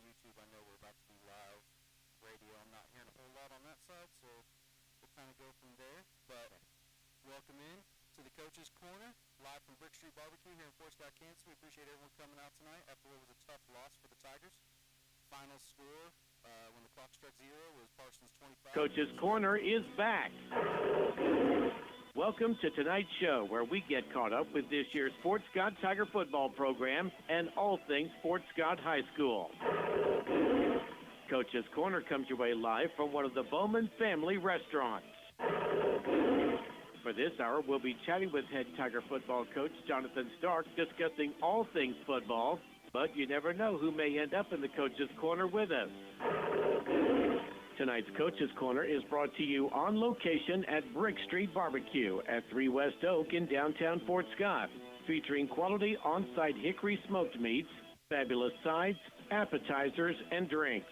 YouTube. I know we're about to be live radio. I'm not hearing a whole lot on that side, so we'll kind of go from there. But welcome in to the Coach's Corner, live from Brickstreet BBQ here in Fort Scott, Kansas. We appreciate everyone coming out tonight after what was a tough loss for the Tigers. Final score when the clock struck zero was Parsons 25. Coach's Corner is back. Welcome to tonight's show, where we get caught up with this year's Fort Scott Tiger football program and all things Fort Scott High School. Coach's Corner comes your way live from one of the Bowman family restaurants. For this hour, we'll be chatting with head Tiger football coach Jonathan Stark, discussing all things football, but you never know who may end up in the Coach's Corner with us. Tonight's Coach's Corner is brought to you on location at Brickstreet BBQ at 3 West Oak in downtown Fort Scott, featuring quality on-site hickory smoked meats, fabulous sides, appetizers, and drinks.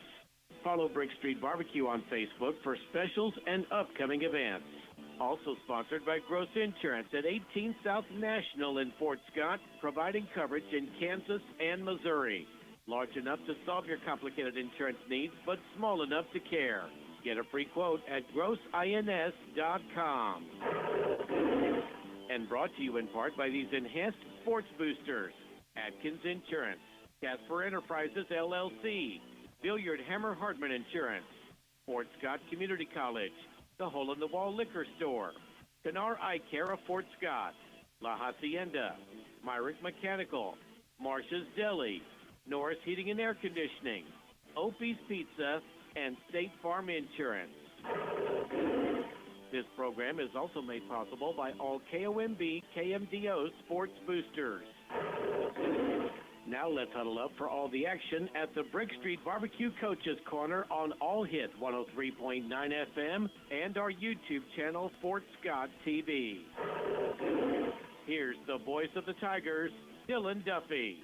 Follow Brickstreet BBQ on Facebook for specials and upcoming events. Also sponsored by Gross Insurance at 18 South National in Fort Scott, providing coverage in Kansas and Missouri. Large enough to solve your complicated insurance needs, but small enough to care. Get a free quote at grossins.com. And brought to you in part by these enhanced sports boosters: Atkins Insurance, Casper Enterprises LLC, Billiard Hammer Hartman Insurance, Fort Scott Community College, the Hole in the Wall Liquor Store, Canar Eye Care of Fort Scott, La Hacienda, Myrick Mechanical, Marsh's Deli, Norris Heating and Air Conditioning, Opie's Pizza, and State Farm Insurance. This program is also made possible by all KOMB KMDO sports boosters. Now let's huddle up for all the action at the Brickstreet BBQ Coach's Corner on All Hit 103.9 FM and our YouTube channel, Fort Scott TV. Here's the voice of the Tigers, Dillon Duffy.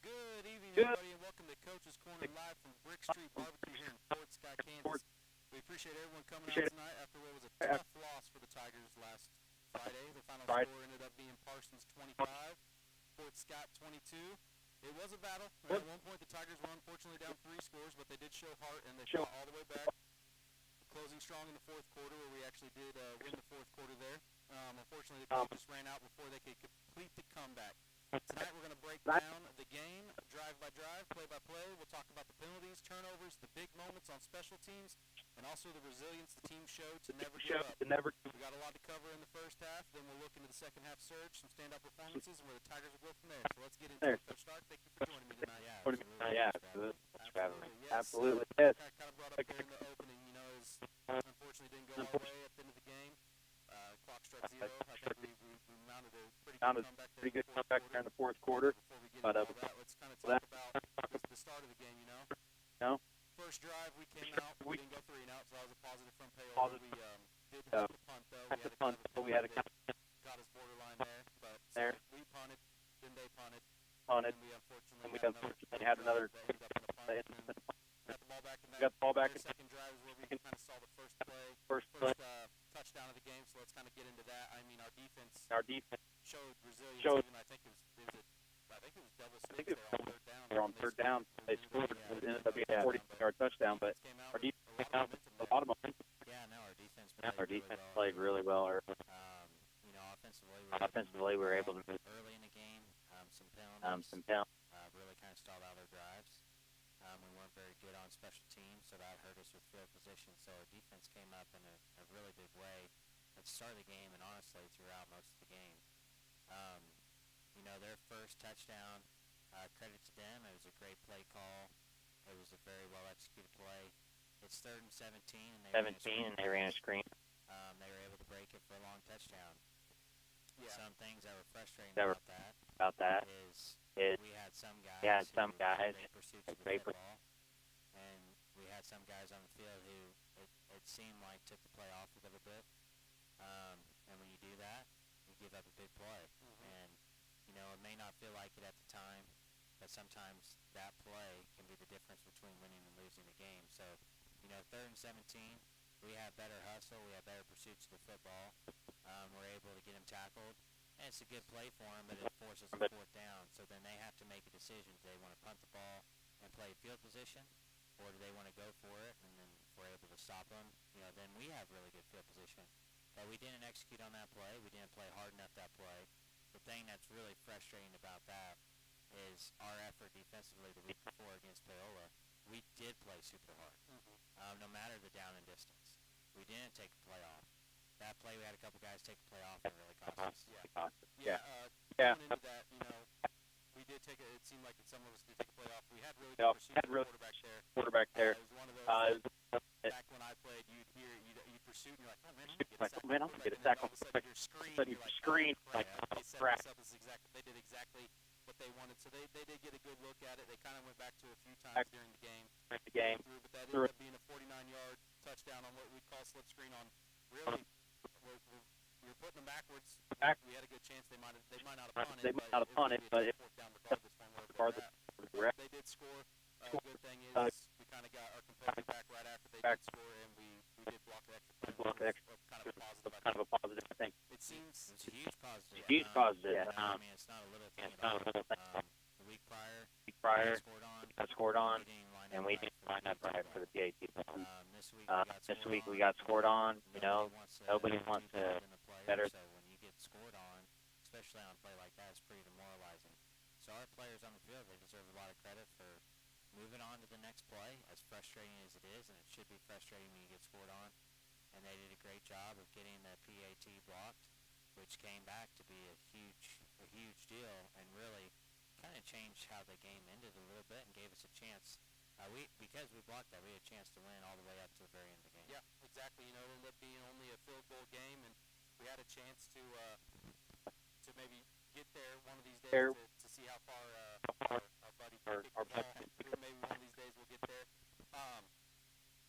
Good evening, everybody, and welcome to Coach's Corner live from Brickstreet BBQ here in Fort Scott, Kansas. We appreciate everyone coming out tonight after what was a tough loss for the Tigers last Friday. The final score ended up being Parsons 25, Fort Scott 22. It was a battle. At one point, the Tigers were unfortunately down 3 scores, but they did show heart, and they fought all the way back, closing strong in the fourth quarter, where we actually did win the fourth quarter there. Unfortunately, the clock just ran out before they could complete the comeback. Tonight, we're going to break down the game, drive by drive, play by play. We'll talk about the penalties, turnovers, the big moments on special teams, and also the resilience the team showed to never give up. We got a lot to cover in the first half. Then we'll look into the second half surge, some standout performances, and where the Tigers will go from there. So let's get into it. Coach Stark, thank you for joining me tonight. Absolutely. Yes. Kind of brought up there in the opening, is unfortunately didn't go our way at the end of the game. Clock struck zero. I think we mounted a pretty good comeback there in the fourth quarter. Before we get into all that, let's kind of talk about the start of the game, No. First drive, we came out. We didn't go 3 and out, so that was a positive from payover. We did have to punt, though. We had a got us borderline there. But we punted, then they punted. And we unfortunately had another got the ball back. The second drive is where we kind of saw the first touchdown of the game, so let's kind of get into that. I mean, our defense showed resilience. Even, I think it was double sticks there on third down. They scored. It ended up being a 40-yard touchdown, but our defense came out with a lot of momentum. Yeah, no, our defense played really well. Offensively, we were able to move early in the game. Some penalties. Really kind of stalled out our drives. We weren't very good on special teams, so that hurt us with field position. So our defense came up in a really big way at the start of the game, and honestly throughout most of the game. Their first touchdown, credit to them. It was a great play call. It was a very well-executed play. It's 3rd and 17, and they ran a screen. They were able to break it for a long touchdown. Yeah. Some things that were frustrating about that is we had some guys who had great pursuits of the football, and we had some guys on the field who it seemed like took the play off a little bit. And when you do that, you give up a big play. And it may not feel like it at the time, but sometimes that play can be the difference between winning and losing the game. So, 3rd and 17, we had better hustle, we had better pursuits of the football. We're able to get him tackled, And it's a good play for them, but it forces a fourth down. So then they have to make a decision. Do they want to punt the ball and play field position, or do they want to go for it? And then if we're able to stop them, then we have really good field position. But we didn't execute on that play. We didn't play hard enough that play. The thing that's really frustrating about that is our effort defensively the week before against Paola. We did play super hard, no matter the down and distance. We didn't take the play off. That play, we had a couple guys take the play off and it really cost us. Going into that, we did take it seemed like some of us did take a play off. We had really good quarterback there. It was one of those back when I played, you'd pursue and you're like, oh man, I'm going to get a sack. Man, I'm going to get a sack. All of a sudden your screen, like, they set this up they did exactly what they wanted. So they did get a good look at it. They kind of went back to it a few times during the game. But that ended up being a 49-yard touchdown on what we'd call slip screen on really we were putting them backwards. We had a good chance they might not have punted. But it fourth down regardless from where they did score. Good thing is we kind of got our composure back right after they did score, and we did block the extra point. Kind of a positive. I think. It seems it's a huge positive. Huge positive. I mean, it's not a little thing at all. The week prior, we got scored on, and we didn't line up right for the PAT. This week we got scored on. Nobody wants to better. So when you get scored on, especially on a play like that, it's pretty demoralizing. So our players on the field, they deserve a lot of credit for moving on to the next play, as frustrating as it is, and it should be frustrating when you get scored on. And they did a great job of getting the PAT blocked, which came back to be a huge deal, and really kind of changed how the game ended a little bit and gave us a chance. Because we blocked that, we had a chance to win all the way up to the very end of the game. Yeah, exactly. It ended up being only a field goal game, and we had a chance to maybe get there one of these days to see how far our buddy can kick the ball. Maybe one of these days we'll get there.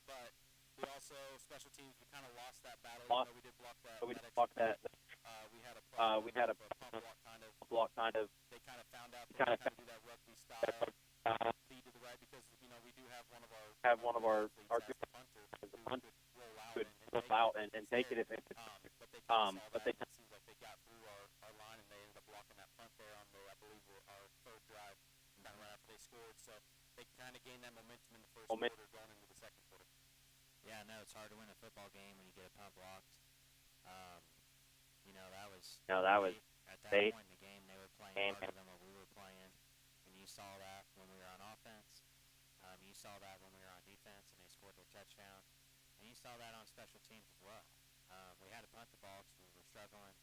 But we also, special teams, we kind of lost that battle. We did block that. We had a pump block kind of. They kind of found out that we kind of do that rugby style, lead to the right, because we do have one of our punter who could roll out and take it if it. But they seems like they got through our line and they ended up blocking that punt there on I believe our third drive, kind of right after they scored. So they kind of gained that momentum in the first quarter, going into the second quarter. Yeah, no, it's hard to win a football game when you get a punt blocked. That was at that point in the game they were playing harder than what we were playing, and you saw that when we were on offense. You saw that when we were on defense, and they scored their touchdown, and you saw that on special teams as well. We had to punt the ball because we were struggling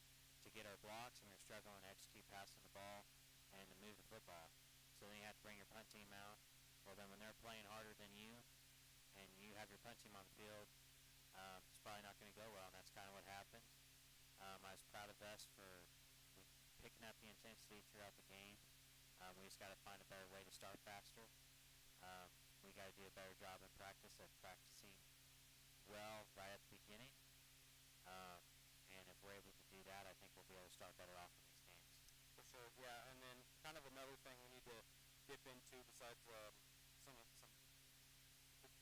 to get our blocks, and we were struggling to execute passing the ball and to move the football. So then you have to bring your punt team out. Well, then when they're playing harder than you, and you have your punt team on the field, it's probably not going to go well, and that's kind of what happened. I was proud of us for picking up the intensity throughout the game. We just got to find a better way to start faster. We got to do a better job in practice of practicing well right at the beginning. And if we're able to do that, I think we'll be able to start better off in these games. For sure, yeah. And then kind of another thing we need to dip into besides some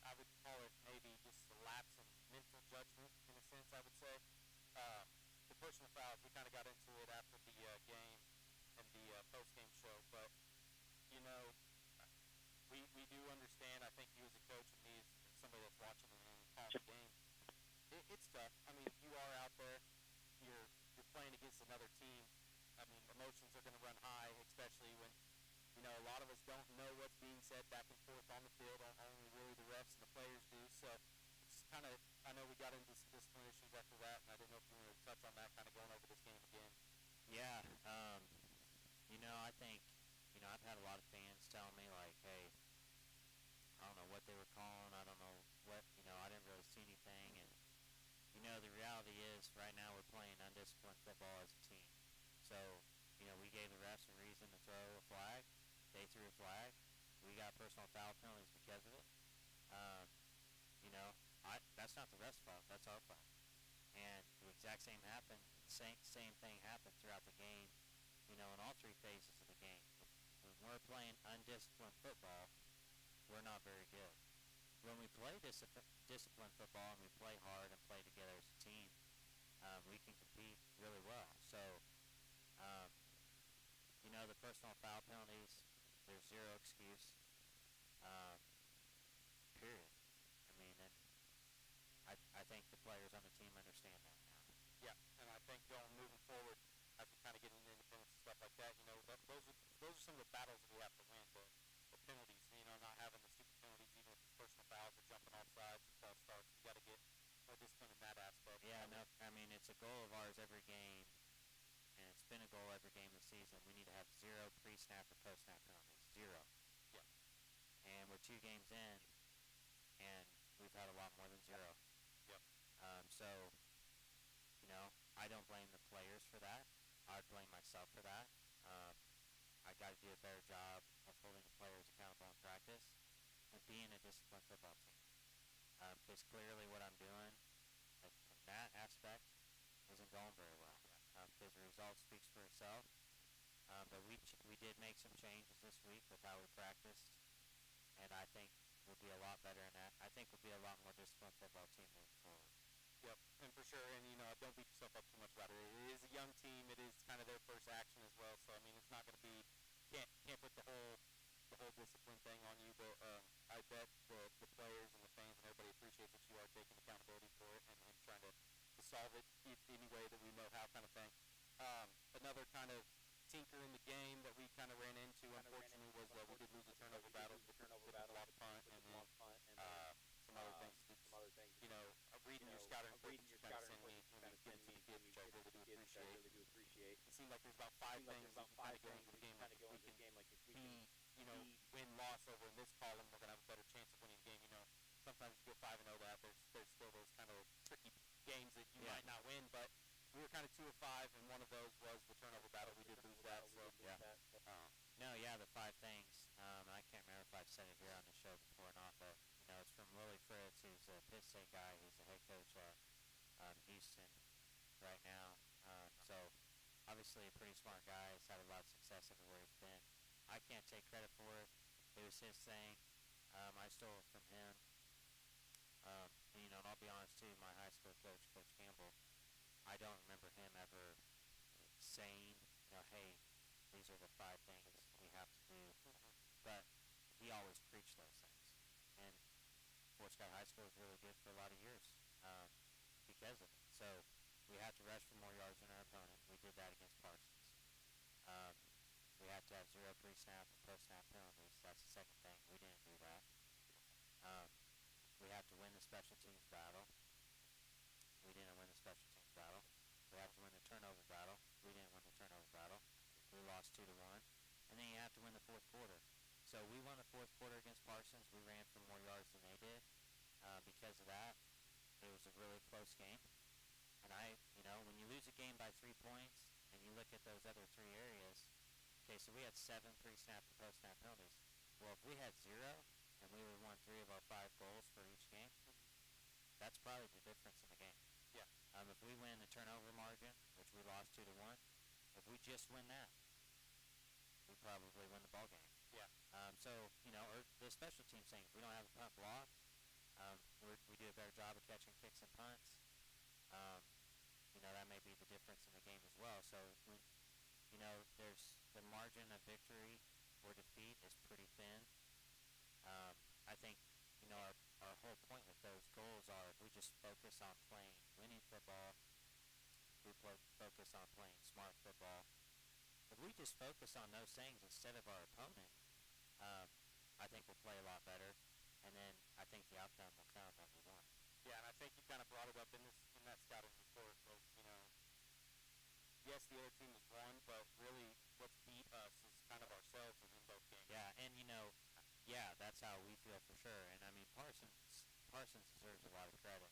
I would call it maybe just a lapse in mental judgment in a sense, I would say. The personal fouls, we kind of got into it after the game and the post-game show, but we do understand. I think you as a coach and me as somebody that's watching and calling the game, it's tough. I mean, you are out there, you're playing against another team. I mean, emotions are going to run high, especially when a lot of us don't know what's being said back and forth on the field. Only really the refs and the players do. So it's kind of, I know we got into some discipline issues after that, and I didn't know if you wanted to touch on that, kind of going over this game again. Yeah, I think, I've had a lot of fans tell me, like, hey, I don't know what they were calling. I don't know what, I didn't really see anything. And, the reality is right now we're playing undisciplined football as a team. So, we gave the refs a reason to throw a flag. They threw a flag. We got personal foul penalties because of it. That's not the refs' fault. That's our fault. And the exact same thing happened throughout the game, in all three phases of the game. When we're playing undisciplined football, we're not very good. When we play disciplined football and we play hard and play together as a team, we can compete really well. So personal foul penalties. There's zero excuse. Period. I mean, and I think the players on the team understand that now. Yeah, and I think moving forward, as we kind of get into independence and stuff like that, those are some of the battles that we have to win. The penalties, not having the stupid penalties, even if it's personal fouls or jumping off sides or false starts. We got to get more discipline in that aspect. Yeah, no, I mean, it's a goal of ours every game, and it's been a goal every game this season. We need to have zero pre-snap or post-snap penalties. Zero. Yeah. And we're 2 games in, and we've had a lot more than zero. Yep. So, I don't blame the players for that. I would blame myself for that. I got to do a better job of holding the players accountable in practice and being a disciplined football team. Because clearly what I'm doing in that aspect isn't going very well. Because the result speaks for itself. But we did make some changes this week with how we practiced, and I think we'll be a lot better in that. I think we'll be a lot more disciplined football team moving forward. Yep, and for sure, and don't beat yourself up too much about it. It is a young team. It is kind of their first action as well. So I mean, it's not going to be can't put the whole discipline thing on you. But I bet the players and the fans and everybody appreciates that you are taking accountability for it and trying to solve it any way that we know how, kind of thing. Another kind of tinker in the game that we kind of ran into, unfortunately, was we did lose a turnover battle. With a lot of punt and then some other things. Reading your scouting report that you kind of send me when we get into the kids, which I really do appreciate. It seemed like there's about 5 things that you kind of go into the game. Like if we can win, loss over in this column, we're going to have a better chance of winning the game. Sometimes you go 5-0 that there's still those kind of tricky games that you might not win, but we were kind of 2 of 5, and one of those was the turnover battle. We did lose that, so yeah. The 5 things. I can't remember if I've said it here on the show before or not, but it's from Willie Fritz, who's a Pitt State guy. He's the head coach at Houston right now. So obviously a pretty smart guy. He's had a lot of success everywhere he's been. I can't take credit for it. It was his thing. I stole it from him. And I'll be honest too. My high school coach, Coach Campbell, I don't remember him ever saying, hey, these are the 5 things we have to do. But he always preached those things. And Fort Scott High School was really good for a lot of years because of it. So we had to rush for more yards than our opponent. We did that against Parsons. We had to have zero pre-snap and post-snap penalties. That's the second thing. We didn't do that. We had to win the special teams battle. We didn't win the special teams battle. We have to win the turnover battle. We didn't win the turnover battle. We lost 2-1. And then you have to win the fourth quarter. So we won the fourth quarter against Parsons. We ran for more yards than they did. Because of that, it was a really close game. And when you lose a game by 3 points and you look at those other 3 areas, okay, so we had 7 pre-snap and post-snap penalties. Well, if we had 0 and we would have won 3 of our 5 goals for each game, that's probably the difference in the game. Yeah. If we win the turnover margin, which we lost 2-1, if we just win that, we probably win the ball game. Yeah. Or the special team saying if we don't have a punt block, we do a better job of catching kicks and punts. That may be the difference in the game as well. So there's the margin of victory or defeat is pretty thin. I think our whole point with those goals are if we just focus on playing winning football, we focus on playing smart football. If we just focus on those things instead of our opponent, I think we'll play a lot better, and then I think the outcome will come that we won. Yeah, and I think you kind of brought it up in that scouting report was, yes, the other team has won, but really what's beat us is kind of ourselves in both games. Yeah, and that's how we feel for sure. And I mean, Parsons deserves a lot of credit.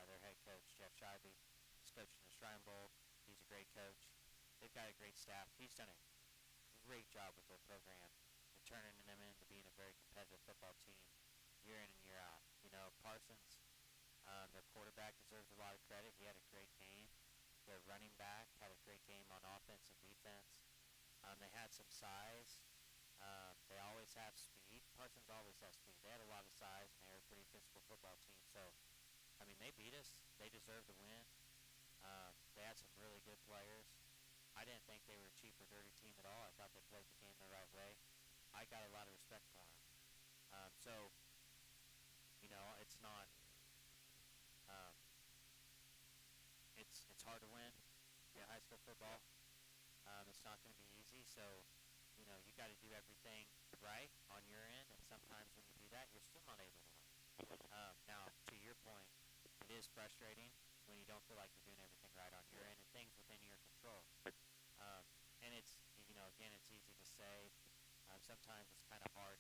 Their head coach Jeff Scheibe is coaching the Shrine Bowl. He's a great coach. They've got a great staff. He's done a great job with their program and turning them into being a very competitive football team year in and year out. Parsons, their quarterback deserves a lot of credit. He had a great game. Their running back had a great game on offense and defense. They had some size. They always have speed. Parsons always has speed. They had a lot of size, and they were a pretty physical football team. So, I mean, they beat us. They deserve to win. They had some really good players. I didn't think they were a cheap or dirty team at all. I thought they played the got a lot of respect for him. So, it's not, um, it's hard to win high school football. It's not going to be easy, so, you got to do everything right on your end, and sometimes when you do that, you're still not able to win. Now, to your point, it is frustrating when you don't feel like you're doing everything right on your end and things within your control. And it's, again, it's easy to say. Sometimes it's kind of hard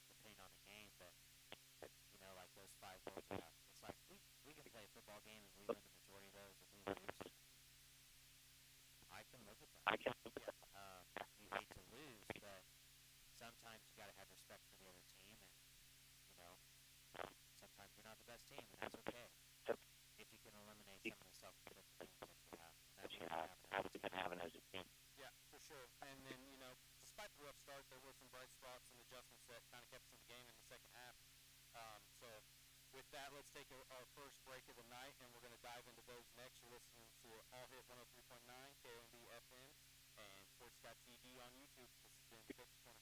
depending on the game, but, like those 5 goals you have. It's like we can play a football game and we win the majority of those, and we lose. I can live with that. You hate to lose, but sometimes you got to have respect for the other team, and, sometimes you're not the best team, and that's okay. If you can eliminate some of the self-inflicted wounds that you have, and that's what you've been having as a team. Yeah, for sure. And then, despite the rough start, there were some bright spots and adjustments that kind of kept us in the game in the second half. So with that, let's take our first break of the night, and we're going to dive into those next. You're listening to All Hit 103.9, KOMB FM, and Sports.TV on YouTube. This has been Coach's Corner.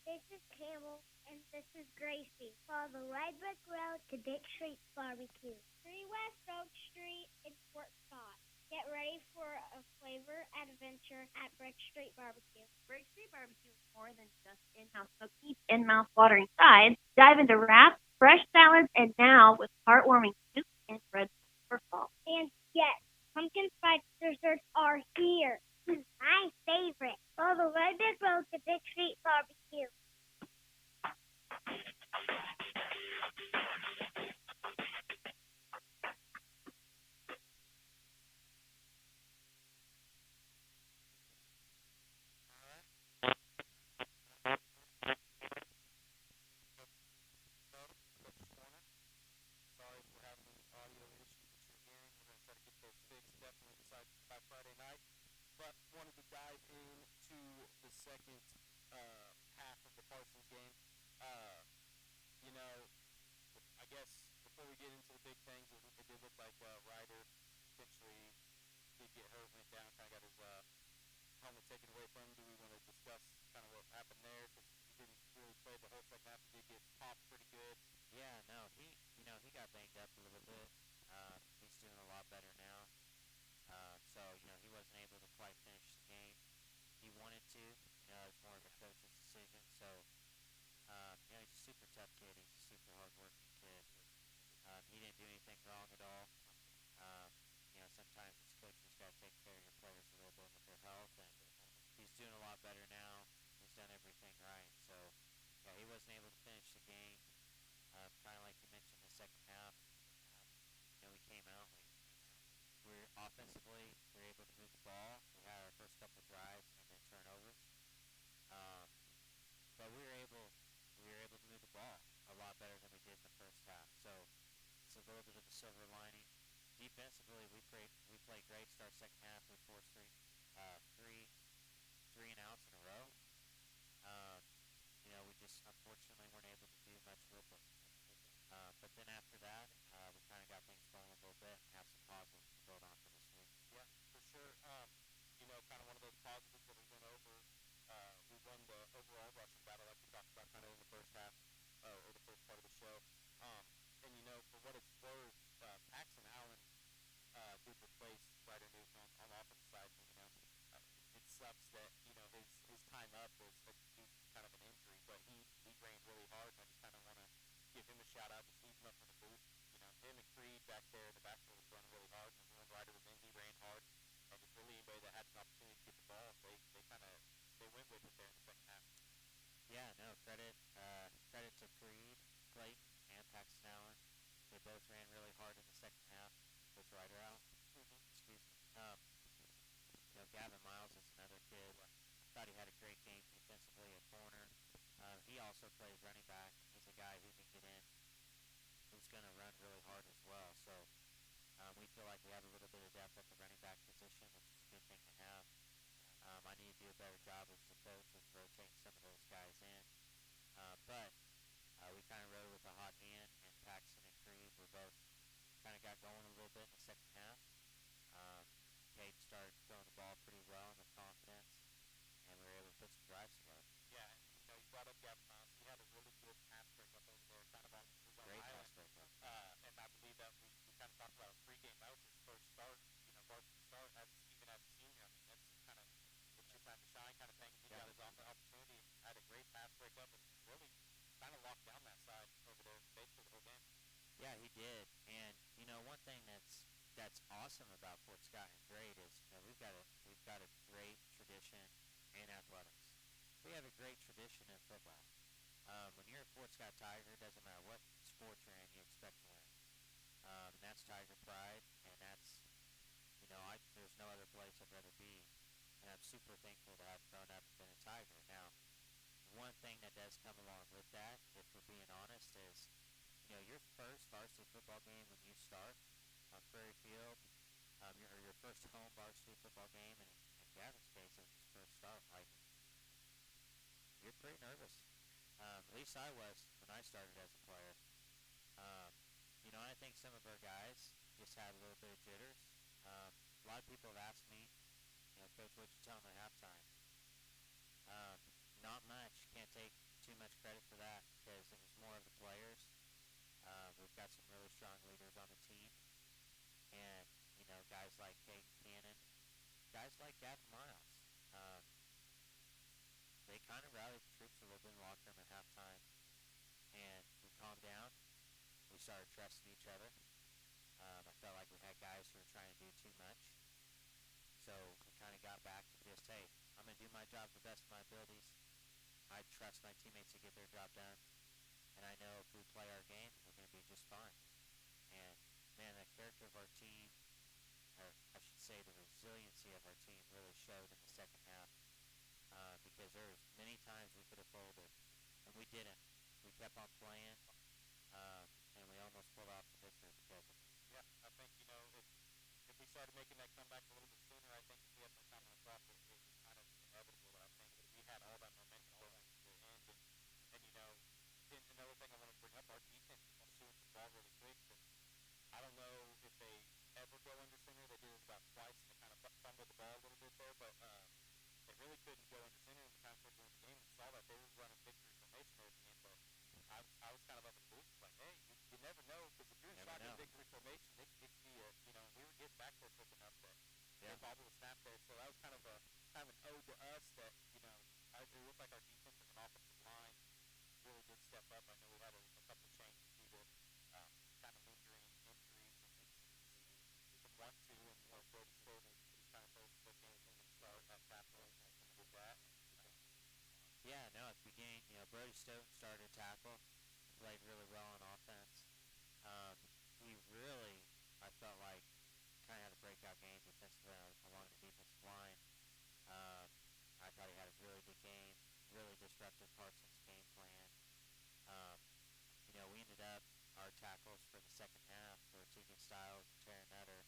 This is Campbell, and this is Gracie. Follow the Red Brick Road to Brickstreet BBQ. 3 West Oak Street in Fort Scott. Get ready for a flavor adventure at Brickstreet BBQ. Brickstreet BBQ is more than just in-house cookies and mouth-watering sides. Dive into wraps, fresh salads, and now with heartwarming soup and red for fall. And yes, pumpkin spice desserts are here. My favorite. Follow the Red Brick Road to Brickstreet BBQ. Friday night, but wanted to dive into the second half of the Parsons game. I guess before we get into the big things, it did look like Ryder potentially did get hurt, went down, kind of got his helmet taken away from him. Do we want to discuss kind of what happened there? Because he didn't really play the whole second half. He did get popped pretty good. Yeah, no, he got banged up a little bit. He's doing a lot better now. So, he wasn't able to quite finish the game. He wanted to. It was more of a coach's decision. So, he's a super tough kid. He's a super hard-working kid. He didn't do anything wrong at all. Sometimes as coaches, got to take care of your players a little bit with their health, and he's doing a lot better now. He's done everything right. So, yeah, he wasn't able to finish the game. Kind of like you mentioned, the second half, we came out. We're offensively, we were able to move the ball. We had our first couple drives and then turnovers. But we were able to move the ball a lot better than we did in the first half. So it's a little bit of a silver lining. Defensively, we played great. Start second half, we forced three and outs in a row. We just unfortunately weren't able to do much with it. But then after that, we kind of got things going a little bit and have some positives to build on for this week. Yeah, for sure. Kind of one of those positives that we went over. We won the overall rushing battle, like we talked about kind of in the first half, or the first part of the show. And, for what it's worth, Paxton Allen did replace Ryder Newton on the offensive side. It sucks that, his time up was due to kind of an injury, but he ran really hard, and I just kind of want to give him a shout out, just heaving up from the booth. Him and Creed back there in the backfield was running really hard, and when Ryder was in, he ran hard, and just really anybody that had an opportunity to get the ball, they went with it there in the second half. Yeah, no, credit to Creed, Clayton, and Paxton Allen. They both ran really hard in the second half with Ryder out. Excuse me. Gavin Miles is another kid. Thought he had a great game defensively at corner. He also plays running back. He's a guy who can get in, who's going to run really hard as well. So we feel like we have a little bit of depth at the running back position, which is a good thing to have. I need to do a better job as the coach of rotating some of those guys in. But we kind of rode with a hot hand, and Paxton and Creed were both kind of got going a little bit in the second half. Cade started throwing the ball pretty well and with confidence, and we were able to put some drives together. up and really kind of locked down that side over there basically the whole game. Yeah, he did. And one thing that's awesome about Fort Scott and great is we've got a great tradition in athletics. We have a great tradition in football. When you're a Fort Scott Tiger, it doesn't matter what sport you're in, you expect to win. And that's Tiger pride, and that's there's no other place I'd rather be. And I'm super thankful to have grown up and been a Tiger. Now, one thing that does come along with that, if we're being honest, is your first varsity football game when you start on Prairie Field, your first home varsity football game, and in Gavin's case, it was his first start. Like, you're pretty nervous. At least I was when I started as a player. I think some of our guys just had a little bit of jitters. A lot of people have asked me, Coach, what'd you tell them at halftime? Not much. Can't take too much credit for that because it was more of the players. We've got some really strong leaders on the team. And, guys like Kate Cannon, guys like Gavin Miles. They kind of rallied the troops a little bit in the locker room at halftime. And we calmed down. We started trusting each other. I felt like we had guys who were trying to do too much. So we kind of got back to just, hey, I'm going to do my job to the best of my abilities. I trust my teammates to get their job done. And I know if we play our game, we're going to be just fine. And, man, the character of our team, or I should say the resiliency of our team really showed in the second half. Because there was many times we could have folded, and we didn't. We kept on playing, and we almost pulled off the victory because of it. Yeah, I think, if we started making that comeback a little bit sooner, I think if we had more time on the clock, it was kind of inevitable. I think we had all that momentum going into the end. And another thing I want to bring up, our defense is pursuing the ball really quick. But I don't know if they ever go under center. They did it about twice, and they kind of fumbled the ball a little bit there. But they really couldn't go under center in the time towards the end of the game. We saw that they were running victory formation there at the end. But I was kind of up in the booth, like, hey, you never know, because if you're in shotgun victory formation, it could be we were getting back there quick enough that they bobbled a snap there. So that was kind of an ode to us that, it looked like our defense and offensive line really did step up. I know we had a couple of changes due to kind of lingering injuries and some want-to, and Brody Stone was kind of first quick game and start at tackle and did that. Yeah, no, at the beginning, Brody Stone started to tackle, played really well on offense. He really, I felt like, kind of had a breakout game defensively along the defensive line. I thought he had a really good game, really disrupted Parsons' game plan. We ended up, our tackles for the second half were Tegan Stiles and Taryn Nutter.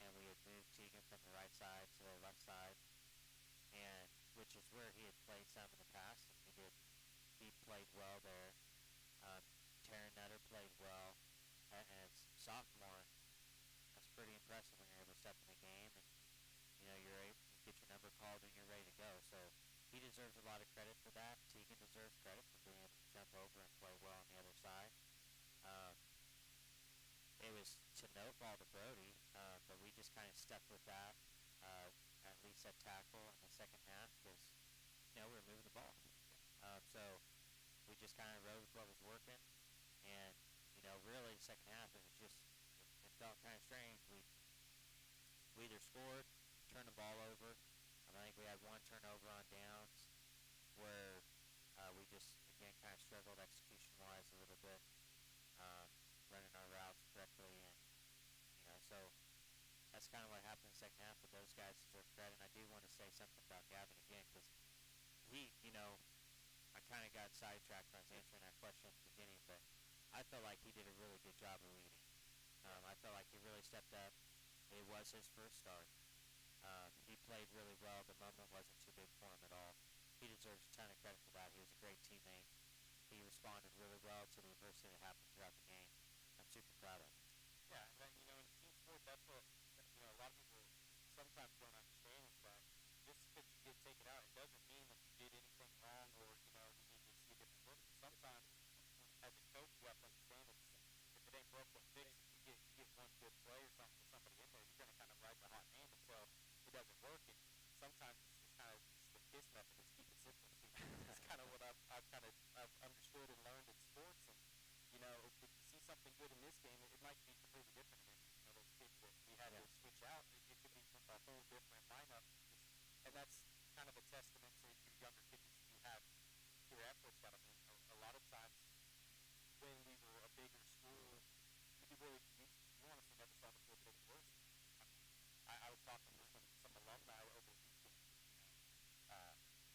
And we had moved Tegan from the right side to the left side, and which is where he had played some in the past, and he played well there. Taryn Nutter played well, and as sophomore, that's pretty impressive when you're able to step in the game, and you're able to get your number called and you're ready to go. So he deserves a lot of credit for that. Tegan deserves credit for being able to jump over and play well on the other side. It was to no fault of Brody, but we just kind of stuck with that, at least at tackle in the second half, because we were moving the ball. So we just kind of rode with what was working, and really the second half it felt kind of strange. We either scored, turned the ball over. I think we had one turnover on downs where we just again kind of struggled execution-wise a little bit, running our routes correctly, and so that's kind of what happened in the second half. But those guys deserve credit. And I do want to say something about Gavin again, because he, I kind of got sidetracked when I was answering that question at the beginning, but I felt like he did a really good job of leading. I felt like he really stepped up. It was his first start. He played really well. The moment wasn't too big for him at all. He deserves a ton of credit for that. He was a great teammate. He responded really well to the adversity that happened throughout the game. I'm super proud of him. Yeah, and then, in team sport, that's what, a lot of people sometimes don't understand is that just because you get taken out, it doesn't mean that you did anything wrong or, we need to see a different look. Sometimes, as a coach, you have to understand if it ain't broke, don't fix it. You get one good play or something with somebody in there, you're going to kind of ride the hot hand until it doesn't work. And sometimes it's kind of the KISS method is keep it simple. It's playing good in this game, it might be completely different. And those kids that we had to switch out, it could be a whole different lineup. And that's kind of a testament to your younger kids that you have here at Fort Scott. I mean, a lot of times when we were a bigger school, you honestly never saw the field get any worse. I was talking to some alumni over the weekend.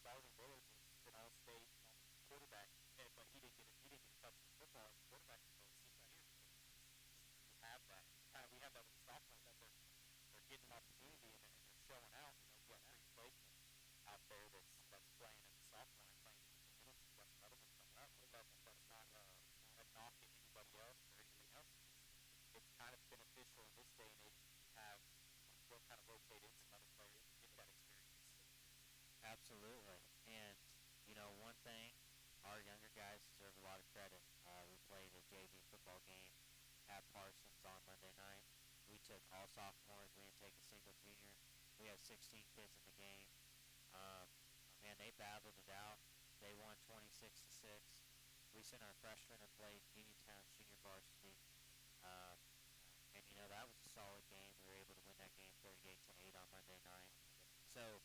Darwin Willard was Fresno State quarterback, but he didn't get touched in football as a quarterback until his senior year. You have that. We have that with the sophomores that they're getting an opportunity and they're showing out. You have three freshmen out there that's playing as a sophomore and playing for minutes. You got another one coming up. That's not a knock at anybody else or anything else. It's kind of beneficial in this day and age to have kind of rotate in some other players and get that experience. Absolutely. And, one thing, our younger guys deserve a lot of credit. We played a JV football game at Parsons on Monday night. We took all sophomores. We didn't take a single junior. We had 16 kids in the game. Man, they battled it out. They won 26-6. We sent our freshmen and played Uniontown's junior varsity. And, that was a solid game. We were able to win that game 38-8 on Monday night. So,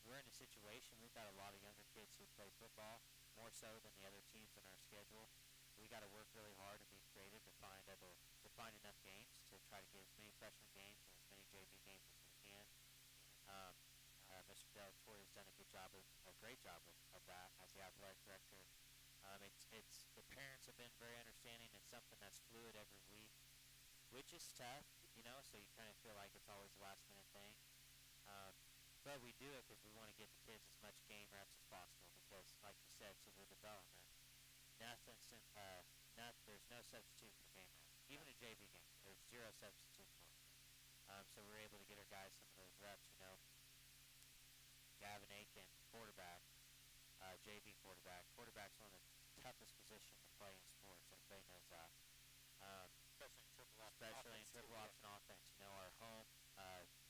we're in a situation, we've got a lot of younger kids who play football, more so than the other teams in our schedule. We got to work really hard and be creative to find enough games to try to get as many freshman games and as many JV games as we can. Mr. Del Torre has done a great job of that as the athletic director. The parents have been very understanding. It's something that's fluid every week, which is tough, so you kind of feel like it's always a last-minute thing. But we do it because we want to get the kids as much game reps as possible because, like you said, to the development, there's no substitute for game reps. Even a JV game, there's zero substitute for it. So we're able to get our guys some of those reps, Gavin Aiken, quarterback, JV quarterback. Quarterback's one of the toughest positions to play in sports. Everybody knows that. Especially in triple option offense. Our home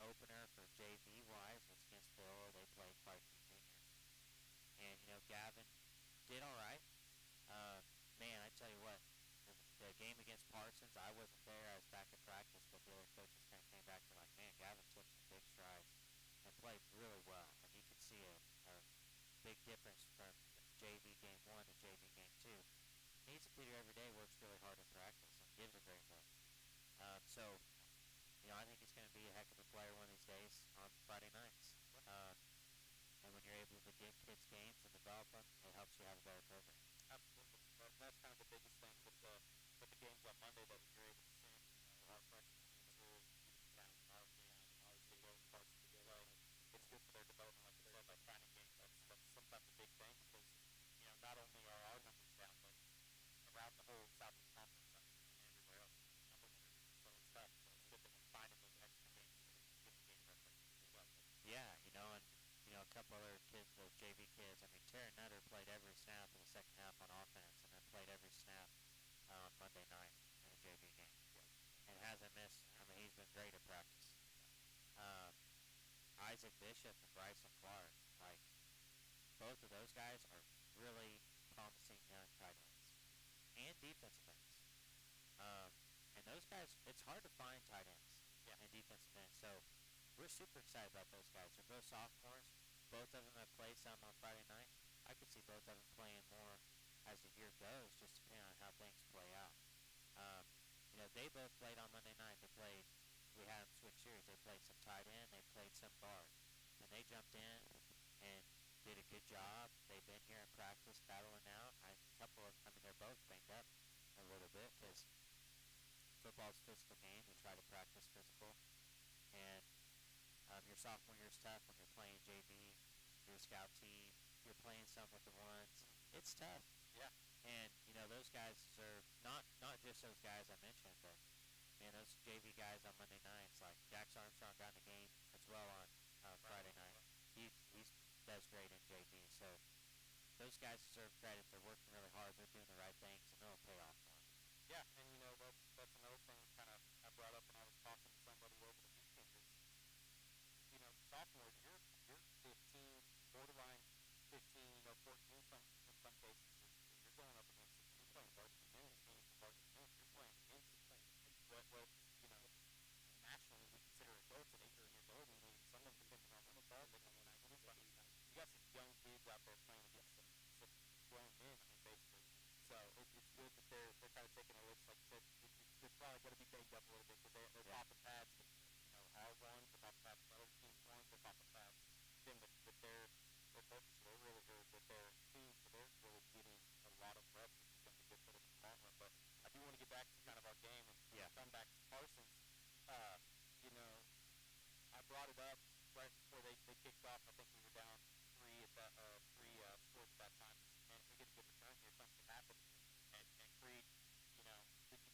opener for JV-wise was against Bill. They played quite a few juniors. And, Gavin did all right. Man, I tell you what, the game against Parsons, I wasn't there. I was back at practice, but the other coaches kind of came back and were like, man, Gavin took some big strides and played really well. And you could see a big difference from JV game 1 to JV game 2. He's a kid who every day works really hard in practice and gives a great look. So, I think he's going to be a heck of a player one of these days on Friday nights. And when you're able to get kids games and develop them, it helps you have a better program. Absolutely. That's kind of the biggest thing with the games on Monday that you're able to send our freshmen into down our game, obviously those parts of the play. It's good for their development, like you said, by finding games. That's sometimes a big thing because, not only are our numbers down, but around the whole Southeast Conference, and everywhere else, number winners. So it's tough. So it's good that we're finding those extra games and getting game references as well. Yeah, and a couple other kids, those JV kids. I mean, Terry Nutter played every snap in the second half on offense, and then played every snap on Monday night in a JV game, and hasn't missed. I mean, he's been great at practice. Isaac Bishop and Bryson Clark, like both of those guys are really promising young tight ends and defensive ends. And those guys, it's hard to find tight ends and defensive ends. So we're super excited about those guys. They're both sophomores. Both of them have played some on Friday night. I could see both of them playing more as the year goes, just depending on how things play out. They both played on Monday night. We had them switch series. They played some tight end. They played some guard. And they jumped in and did a good job. They've been here in practice, battling out. They're both banged up a little bit because football's a physical game. We try to practice physical. And your sophomore year is tough when you're playing JV, you're a scout team, you're playing some with the ones. It's tough. Yeah. And, those guys deserve, not just those guys I mentioned, but, man, those JV guys on Monday nights, like Jax Armstrong got in the game as well on Friday night. He does great in JV. So those guys deserve credit. They're working really hard. They're doing the right things, and it'll pay off for them. Yeah, and, that's another thing kind of I brought up when I was talking to somebody over the weekend is, sophomores, you're 15, borderline 15, 14 in some cases. You're going up against, you're playing varsity minutes, meaningful varsity of what, you know, nationally we consider adults at 18 years old. I mean, some of them, depending on when they start, they can win 19. So, I mean, you got some young kids out there playing against some grown men, I mean, basically. So it's good that they're kind of taking a look. Like you said, they're probably going to be banged up a little bit because they're popping pads, but, you know, our ones, they're popping pads, other teams' ones, they're popping pads. Then with their focus, they're really good with their team, so they're really getting a lot of reps, which is going to be good for them in the long run. But I do want to get back to kind of our game and come back to Parsons. You know, I brought it up right before they kicked off. I think we were down three scores at that time. Man, if we get a good return here, something could happen. And Creed, you know,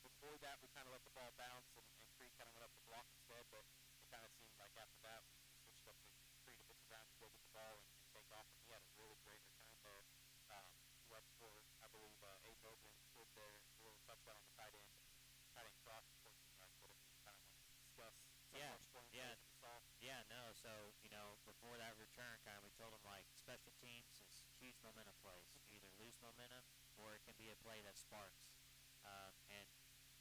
before that we kind of let the ball bounce and Creed kind of went up to block instead. But it kind of seemed like after that we switched up to Creed to pitch around to go get the ball and take off. And he had a really great return there. Right before I believe Aiden Oberlin scored there, a little touchdown on the tight end cross. But if you kind of want to discuss some of our scoring plays that we saw. Yeah, no, so, you know, before that return, kind of, we told them, like, special teams is huge momentum plays. You either lose momentum or it can be a play that sparks. And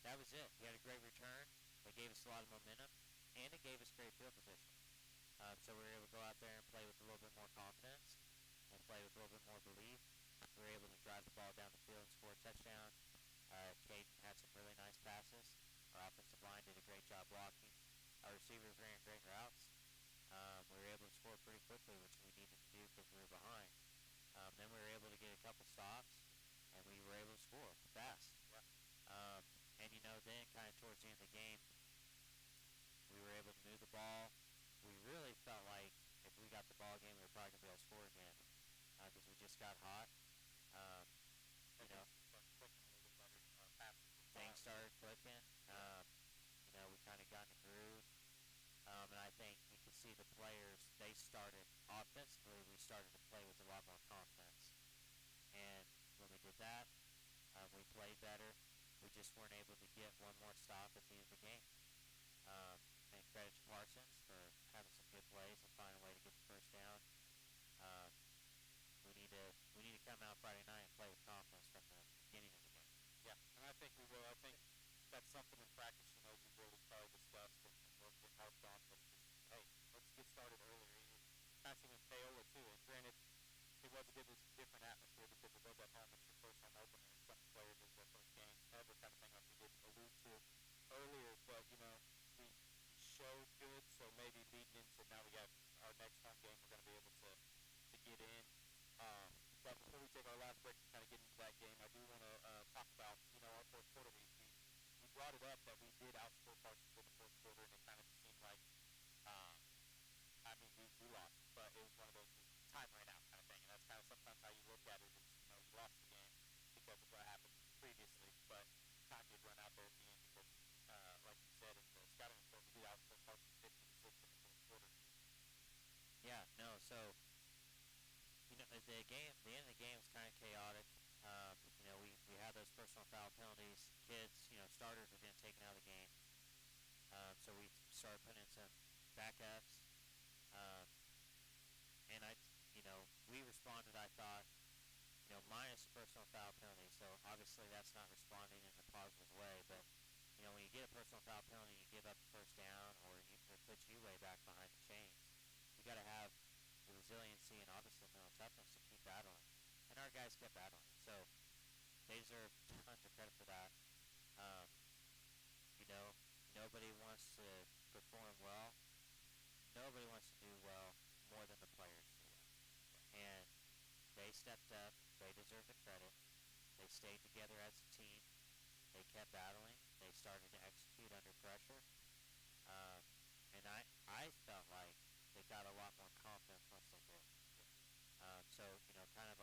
that was it. We had a great return. It gave us a lot of momentum, and it gave us great field position. So we were able to go out there and play with a little bit more confidence and play with a little bit more belief. We were able to drive the ball down the field and score a touchdown. Caden had some really nice passes. Our offensive line did a great job blocking. Our receivers ran great routes. We were able to score pretty quickly, which we needed to do because we were behind. Then we were able to get a couple stops, and we were able to score fast. And, you know, then kind of towards the end of the game, we were able to move the ball. We really felt like if we got the ball game, we were probably going to be able to score again because we just got hot. You know, things started clicking. You know, we kind of got in the groove. And I think you could see the players, they started offensively, we started to play with a lot more confidence. And when we did that, we played better. We just weren't able to get one more stop at the end of the game. And credit to Parsons for having some good plays and finding a way to get the first down. We need to come out Friday night and play with confidence from the beginning of the game. Yeah, and I think we will. I think that's something in practice, you know, we really probably discussed and worked and harped on. But hey, let's get started earlier. Passing in Paola too, and granted, it was a different atmosphere because it was at home. It's your first home opener, and some players it's their first game ever, kind of thing, like we did allude to earlier. But you know, we showed good, so maybe leading into now we got our next home game, we're going to be able to get in. But before we take our last break and kind of get into that game, I do want to talk about, you know, our fourth quarter. We brought it up that we did outscore Parsons in the fourth quarter, and it kind of seemed like, I mean, we lost, but it was one of those time ran out kind of thing, and that's kind of sometimes how you look at it is, you know, you lost the game because of what happened previously, but time did run out there at the end because, like you said, in the scouting report, we did outscore Parsons 15-6 in the fourth quarter. Yeah, no, so, you know, the end of the game was kind of chaotic. You know, we had those personal foul penalties. Kids, you know, starters were getting taken out of the game. So we started putting in some backups. And you know, we responded, I thought, you know, minus the personal foul penalty. So obviously that's not responding in a positive way. But, you know, when you get a personal foul penalty, you give up the first down or it puts you way back behind the chains. You got to have the resiliency and obviously the mental toughness to keep battling. And our guys kept battling. So they deserve tons of credit for that. You know, nobody wants to perform well. Nobody wants to do well more than the players do. And they stepped up. They deserve the credit. They stayed together as a team. They kept battling. They started to execute under pressure. And I felt like they got a lot more confidence once they did. So, you know, kind of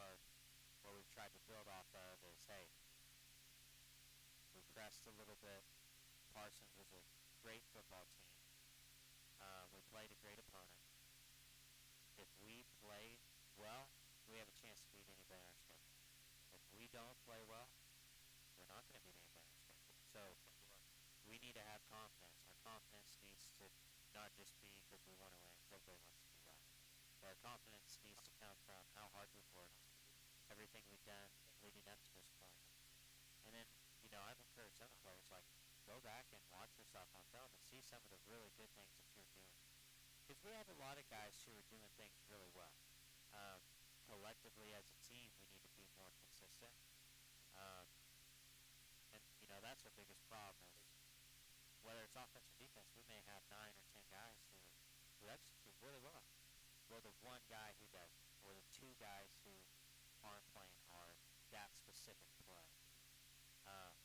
what we've tried to build off of is, hey, we pressed a little bit. Parsons was a great football team. We played a great opponent. If we play well, we have a chance to beat anybody on our schedule. If we don't play well, we're not going to beat anybody on our schedule. So we need to have confidence. Our confidence needs to not just be because we want to win, because everybody wants to do that. But our confidence needs to come from how hard we've worked, everything we've done leading up to this point. And then, you know, I've encouraged other players, like, go back and watch the stuff on film and see some of the really good things that you're doing. Because we have a lot of guys who are doing things really well. Collectively as a team, we need to be more consistent. Um, and, you know, that's our biggest problem is whether it's offense or defense, we may have 9 or 10 guys who execute really well. Well, the one guy who doesn't, or the 2 guys who aren't playing hard, that specific play.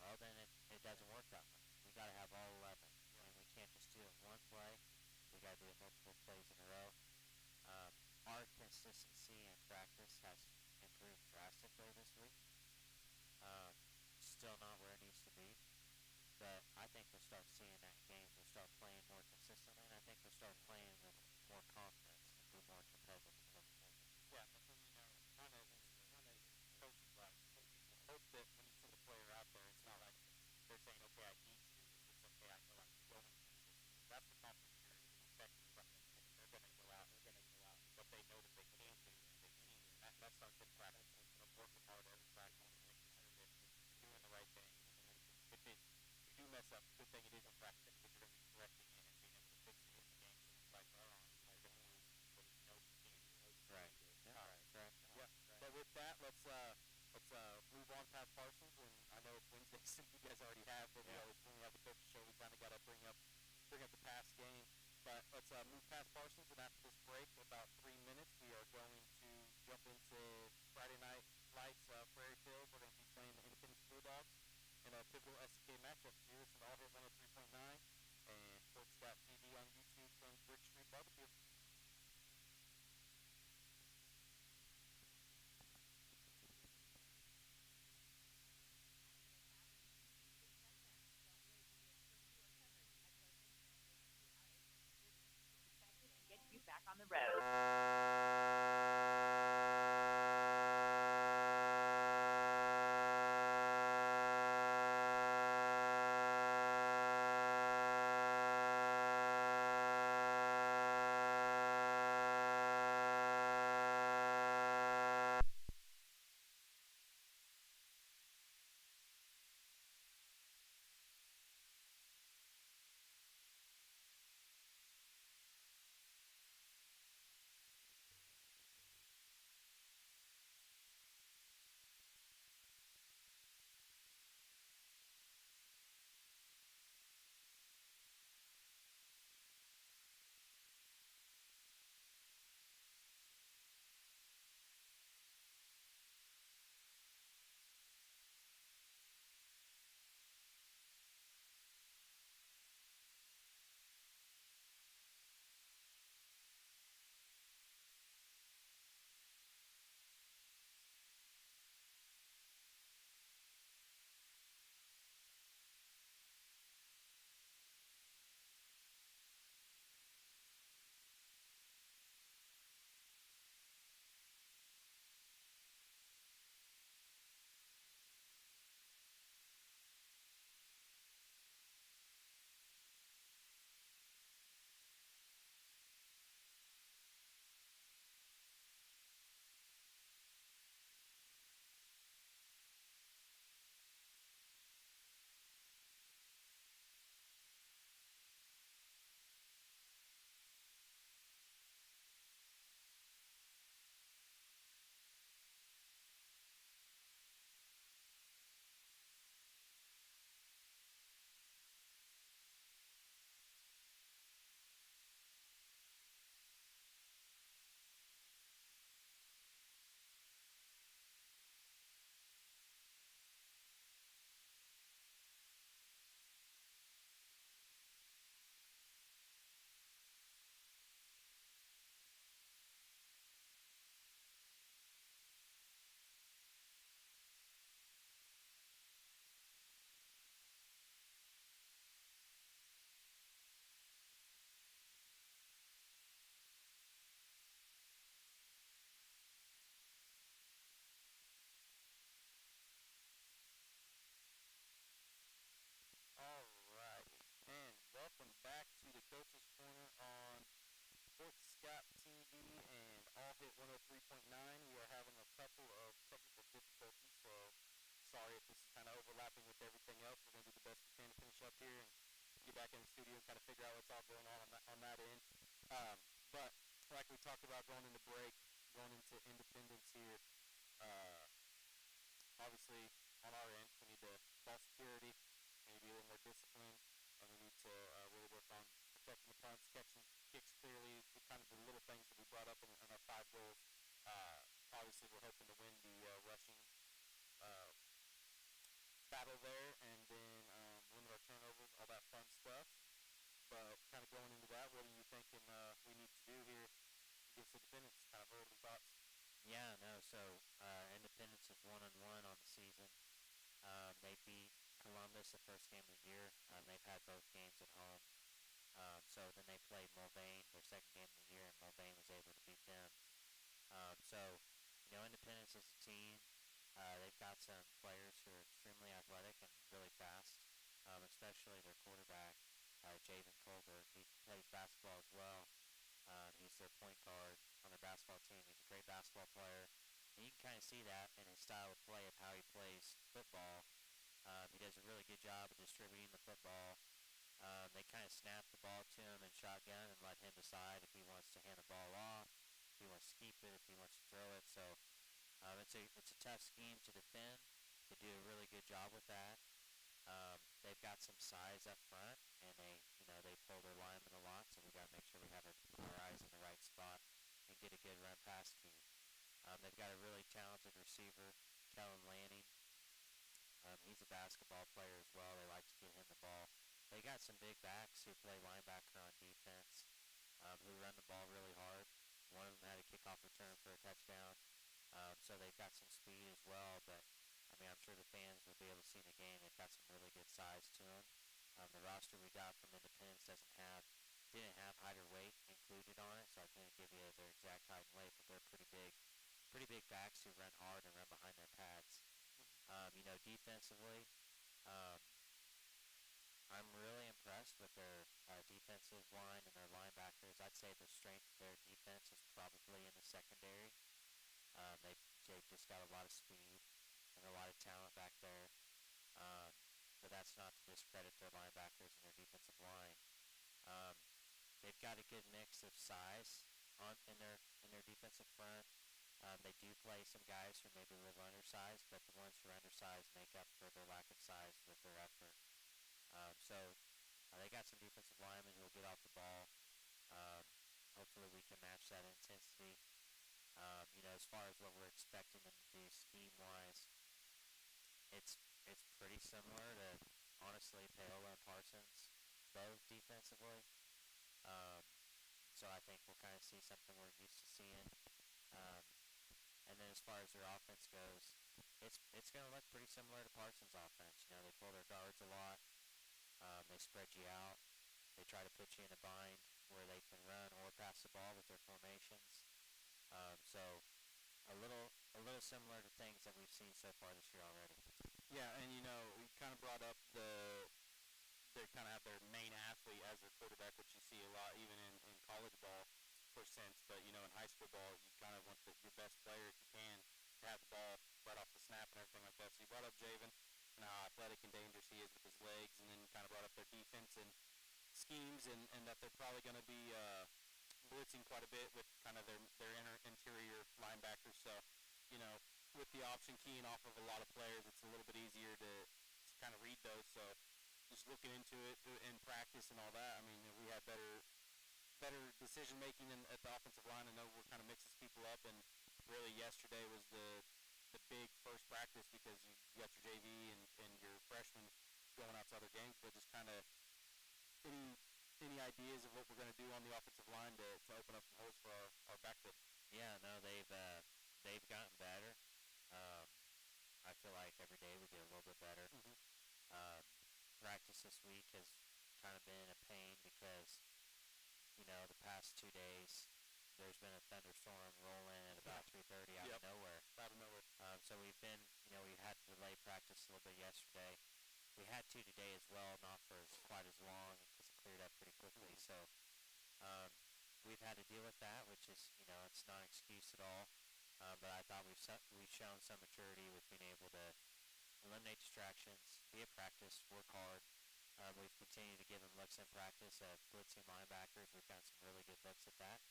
Well, then it doesn't work that way. We got to have all 11, and we can't just do it one play. We got to do it multiple plays in a row. Our consistency in practice has improved drastically this week. Still not where it needs to be, but I think we'll start seeing that in games. We'll start playing more consistently, and I think we'll start playing with more confidence and be more competitive. Yeah, and you know, kind of coaches like you hope that when you send a player out there, it's not like they're saying, okay, I need to do this. It's okay, I know I'm going to do this. That's the confidence you're expecting from them. They're going to go out. What they know that they can do, and they've seen it. That starts in practice. You know, working hard every practice, making sure that you're doing the right thing. And if you do mess up, good thing it is in practice because you're going to be correcting it and being able to fix it in the game. So the lights are on. You're going to lose, but you know you can. Right. Yeah. All right. Right. Yeah. But with that, let's move on past Parsons. And I know it's Wednesday, so you guys already have. But we always, when we have the coaches show, we kind of got to bring up the past game. But let's move past Parsons, and after this break, about 3 minutes, we are going to jump into Friday night lights, Prairie Field. We're going to be playing the Independence Bulldogs in a pivotal SK matchup series from All Hit 103.9 and Sports TV on YouTube from Brickstreet BBQ. Get you back on the road. All right, and welcome back to the Coach's Corner on Sports Scott TV and All Hit 103.9. We are having a couple of technical difficulties, so sorry if this is kind of overlapping with everything else. We're going to do the best we can to finish up here and get back in the studio and kind of figure out what's all going on that end. But like we talked about going into break, going into Independence here, obviously on our end we need to ball security, we need to be a little more disciplined, and we need to really work on protecting the punts, catching kicks clearly, the kind of the little things that we brought up in our 5 goals. Obviously we're hoping to win the rushing battle there, and then limit our turnovers, all that fun stuff. But kind of going into that, what are you thinking we need to do here against Independence? Kind of early thoughts. Yeah, no. So Independence is 1-1 on the season. They beat Columbus the first game of the year. They've had both games at home. So then they played Mulvane their second game of the year, and Mulvane was able to beat them. So Independence is a team. They've got some players who are extremely athletic and really fast, especially their quarterback, Javen Colbert. He plays basketball as well. He's their point guard on their basketball team. He's a great basketball player. And you can kind of see that in his style of play of how he plays football. He does a really good job of distributing the football. They kind of snap the ball to him in shotgun and let him decide if he wants to hand the ball off, if he wants to keep it, if he wants to throw it. So it's a tough scheme to defend. They do a really good job with that. They've got some size up front, and they pull their linemen a lot, so we got to make sure we have our eyes in the right spot and get a good run pass scheme. They've got a really talented receiver, Kellen Lanning. He's a basketball player as well. They like to get him the ball. They got some big backs who play linebacker on defense, who run the ball really hard. One of them had a kickoff return for a touchdown. So they've got some speed as well, but I'm sure the fans will be able to see in the game. They've got some really good size to them. The roster we got from Independence didn't have height or weight included on it, so I couldn't give you their exact height and weight, but they're pretty big backs who run hard and run behind their pads. Defensively, I'm really impressed with their defensive line and their linebackers. I'd say the strength of their defense is probably in the secondary. They've just got a lot of speed and a lot of talent back there. But that's not to discredit their linebackers and their defensive line. They've got a good mix of size in their defensive front. They do play some guys who maybe a little undersized, but the ones who are undersized make up for their lack of size with their effort. So they got some defensive linemen who will get off the ball. Hopefully we can match that intensity. As far as what we're expecting them to do scheme-wise, it's pretty similar to, honestly, Paola and Parsons, both defensively. So I think we'll kind of see something we're used to seeing. And then as far as their offense goes, it's going to look pretty similar to Parsons' offense. They pull their guards a lot. They spread you out. They try to put you in a bind where they can run or pass the ball with their formations. So a little similar to things that we've seen so far this year already. Yeah, and we kind of brought up they kind of have their main athlete as their quarterback, which you see a lot even in college ball for sense. But in high school ball, you kind of want your best player, if you can, to have the ball right off the snap and everything like that. So you brought up Javen and how athletic and dangerous he is with his legs, and then you kind of brought up their defense and schemes, and that they're probably going to be blitzing quite a bit with kind of their interior linebackers. So with the option keying off of a lot of players, it's a little bit easier to kind of read those. So just looking into it in practice and all that, we had better decision making at the offensive line. I know we're kind of mixing people up, and really yesterday was the big first practice because you got your JV and your freshmen going out to other games. But just kind of any ideas of what we're going to do on the offensive line to open up some holes for our backfield? Yeah, no, they've gotten better. I feel like every day we get a little bit better. Mm-hmm. Practice this week has kind of been a pain because, the past 2 days there's been a thunderstorm rolling at about 3:30 out of nowhere. So we've been, we had to delay practice a little bit yesterday. We had to today as well, not for quite as long because it cleared up pretty quickly. So we've had to deal with that, which is, it's not an excuse at all. But I thought we've shown some maturity with being able to eliminate distractions, be at practice, work hard, We've continued to give them looks in practice at blitzing linebackers. We've got some really good looks at that.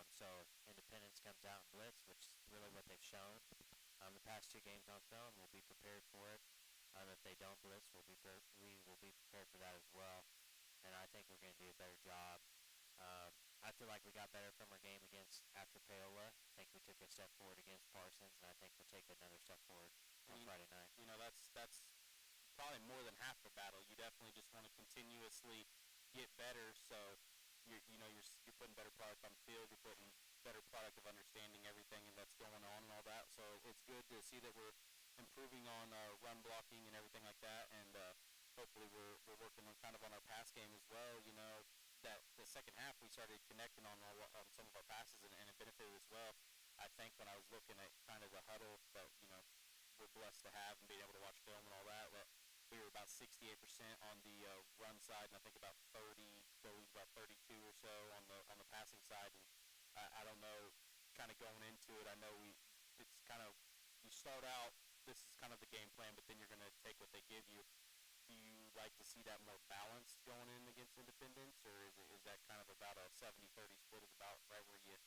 So if Independence comes out and blitz, which is really what they've shown the past 2 games on film, we'll be prepared for it. If they don't blitz, we will be prepared for that as well. And I think we're going to do a better job. I feel like we got better from our game against after Paola. I think we took a step forward against Parsons, and I think we'll take another step forward on Friday night. You know, that's probably more than half the battle. You definitely just want to continuously get better. So you're putting better product on the field. You're putting better product of understanding everything and that's going on and all that. So it's good to see that we're improving on run blocking and everything like that. And hopefully we're working on kind of on our pass game as well. You know, that the second half we started connecting on some of our passes and it benefited as well. I think when I was looking at kind of the huddle that, you know, we're blessed to have and being able to watch film and all that, we were about 68% on the run side, and I think about 32 or so on the passing side. And I don't know, kind of going into it, I know it's kind of, you start out, this is kind of the game plan, but then you're going to take what they give you. Do you like to see that more balanced going in against Independence, or is that kind of about a 70-30 split is about right where you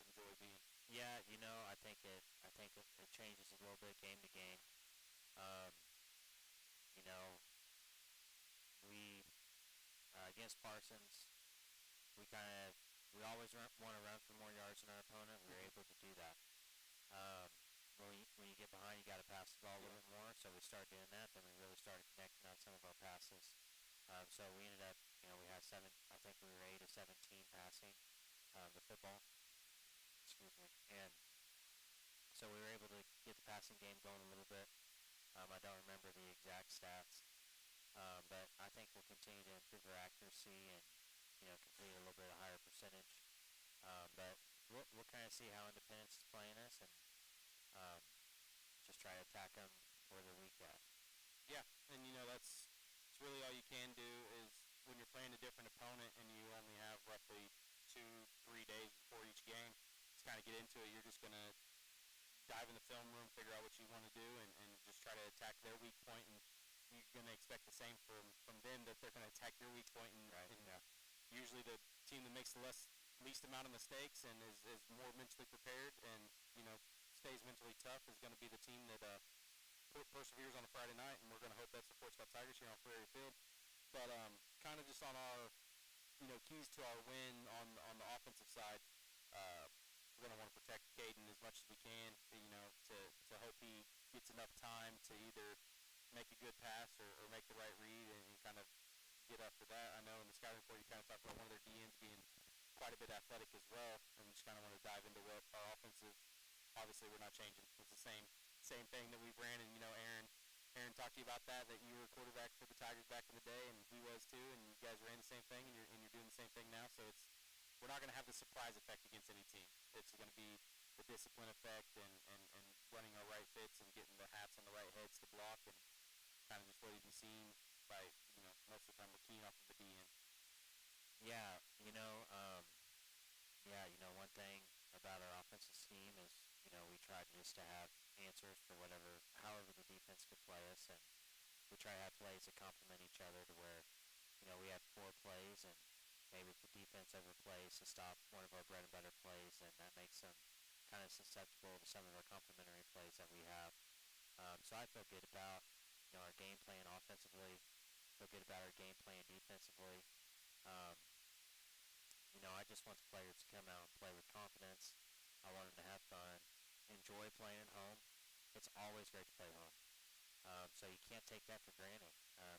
enjoy being? Yeah, you know, I think it changes a little bit game to game. You know, we against Parsons, we always want to run for more yards than our opponent. We were able to do that. When you get behind, you got to pass the ball a little bit more. So we started doing that. Then we really started connecting on some of our passes. So we ended up, you know, we had 7. I think we were 8 of 17 passing the football. Excuse me. And so we were able to get the passing game going a little bit. I don't remember the exact stats, but I think we'll continue to improve our accuracy and, you know, complete a little bit of higher percentage. But we'll kind of see how Independence is playing us and just try to attack them where they're weak at. Yeah, and you know it's really all you can do is when you're playing a different opponent and you only have roughly 2-3 days before each game to kind of get into it. You're just going to dive in the film room, figure out what you want to do, and just try to attack their weak point, and you're going to expect the same from them, that they're going to attack your weak point, and usually the team that makes the least amount of mistakes and is more mentally prepared and, you know, stays mentally tough is going to be the team that perseveres on a Friday night, and we're going to hope that supports Scott Tigers here on Prairie Field. But kind of just on our, you know, keys to our win on the offensive side, we're going to want to protect Caden as much as we can, you know, to hope he gets enough time to either make a good pass or make the right read and kind of get after that. I know in the scouting report you kind of talked about one of their DNs being quite a bit athletic as well, and we just kind of want to dive into what our offense is. Obviously, we're not changing. It's the same thing that we've ran, and, you know, Aaron talked to you about that you were a quarterback for the Tigers back in the day, and he was too, and you guys ran the same thing, and you're doing the same thing now, so we're not going to have the surprise effect against any team. It's going to be the discipline effect and running our right fits and getting the hats on the right heads to block, and kind of just what you've been seeing by, you know, most of the time we're keying off of the DN. Yeah, you know, one thing about our offensive scheme is, you know, we try just to have answers for however the defense could play us, and we try to have plays that complement each other to where, you know, we have 4 plays, and maybe if the defense overplays to stop one of our bread and butter plays, then that makes them kind of susceptible to some of our complementary plays that we have. So I feel good about, you know, our game plan offensively, feel good about our game plan defensively. You know, I just want the players to come out and play with confidence. I want them to have fun, enjoy playing at home. It's always great to play home. So you can't take that for granted